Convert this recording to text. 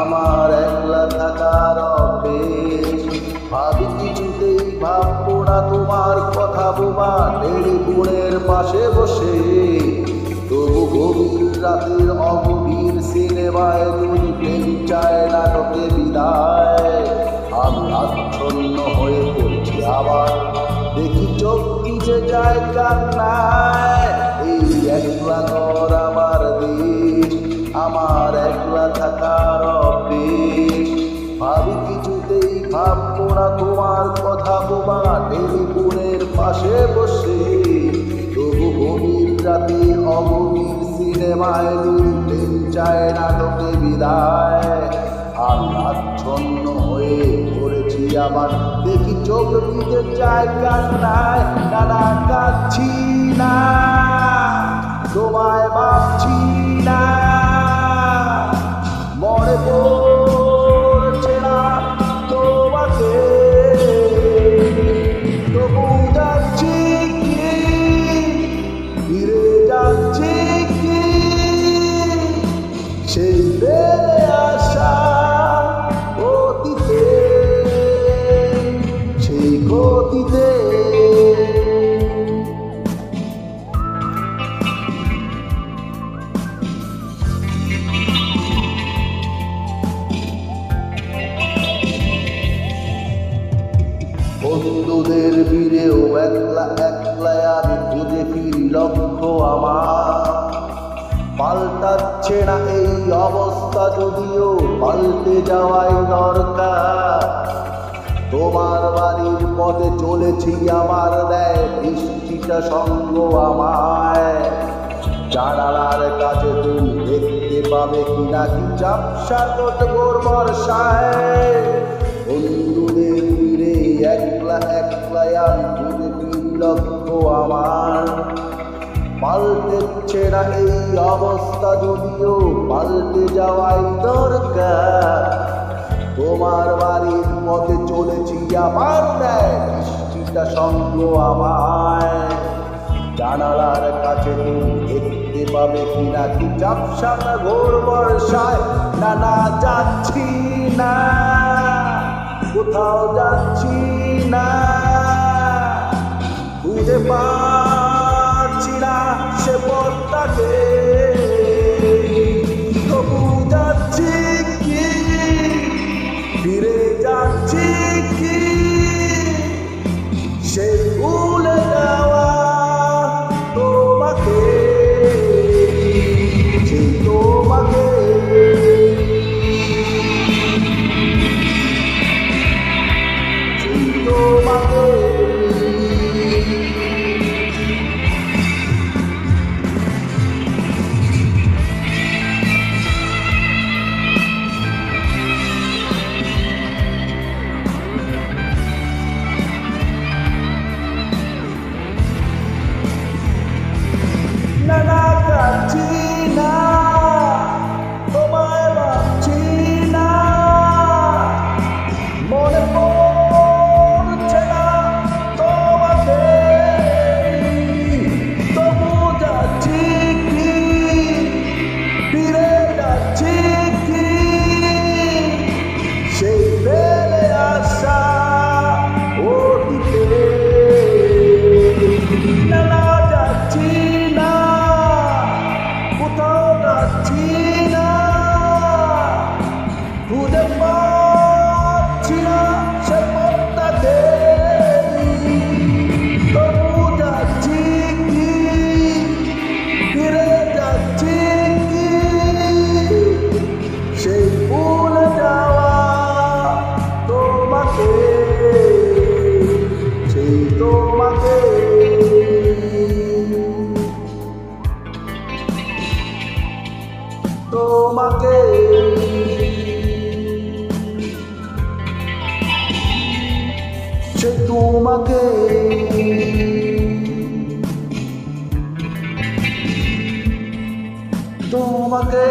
আমার একলা থাকার অভ্যেস। ভাবি কিছুতেই ভাববো না তোমার কথা বোবা টেলিফোনের পাশে বসে। তবু গভীর রাতের অগভীর সিনেমায় তুমি প্রেম চায় নাটকে বিদায়। আমি আচ্ছন্ন হয়ে পড়ছি আবার, দেখি চোখ ভিজে যায় কান্নায়। এই একলা ঘর আমার দেশ, আমার একলা থাকার অভ্যেস। ভাবি কিছুতেই ভাববো না তোমার কথা বোবা টেলিফোনের পাশে বসে। তবু গভীর রাতে অগভীর সিনেমায় দুই প্রেম চায় নাটকে বিদায়। আমি আচ্ছন্ন হয়ে পড়েছি আবার, দেখি চোখ ভিজে যায় কান্নায়। নানা কাঁদছি না, তোমায় ভাবছি না, মনে পড়ছে না তোমাকে। তবু যাচ্ছি কি, ফিরে যাচ্ছি কি সেই ফেলে আসা অতীতে, সেই গতিতে। বন্ধুদের ভিড়েও একলা একলাই আমি খুঁজে ফিরি লক্ষ্য আমার। পাল্টাচ্ছে না এই অবস্থা, যদিও পাল্টে যাওয়াই দরকার। তোমার বাড়ির পথে চলেছি আমার, দেয় বৃষ্টিটা সঙ্গ আমায়। জানালার কাছে তুমি দেখতে পাবে কিনা কি ঝাপসা ভোর বর্ষায়। বন্ধুদের ভিড়ে একলা একলাই আমি খুঁজে ফিরি লক্ষ্য আমার। পাল্টেছে না এই অবস্থা, যদিও পাল্টে যাওয়াই দরকার। তোমার বাড়ির পথে চলেছি আমার, দেয় বৃষ্টিটা সঙ্গ আমায়। জানালার কাছে তুমি দেখতে পাবে কিনা কি ঝাপসা ঘোর বর্ষায়। না না যাচ্ছি না, কোথাও যাচ্ছি না, খুঁজে পাচ্ছি না সে পথটাকে। তবু যাচ্ছি কি, ফিরে যাচ্ছি কি সেই ভুলে যাওয়া তোমাকে, সেই তোমাকে, সেই তোমাকে। না না কাঁদছি না, তোমায় ভাবছি না, মনে পড়ছে না তোমাকে। তবু যাচ্ছি কি, ফিরে যাচ্ছি কি সেই ফেলে আসা অতীতে। না না যাচ্ছি না, কোথাও যাচ্ছি না, খুঁজে পাচ্ছি না সে পথটাকে। তবু যাচ্ছি কি, ফিরে যাচ্ছি কি সেই ভুলে যাওয়া তোমাকে, সেই তোমাকে, তোমাকে, সে তোমাকে, তোমাকে।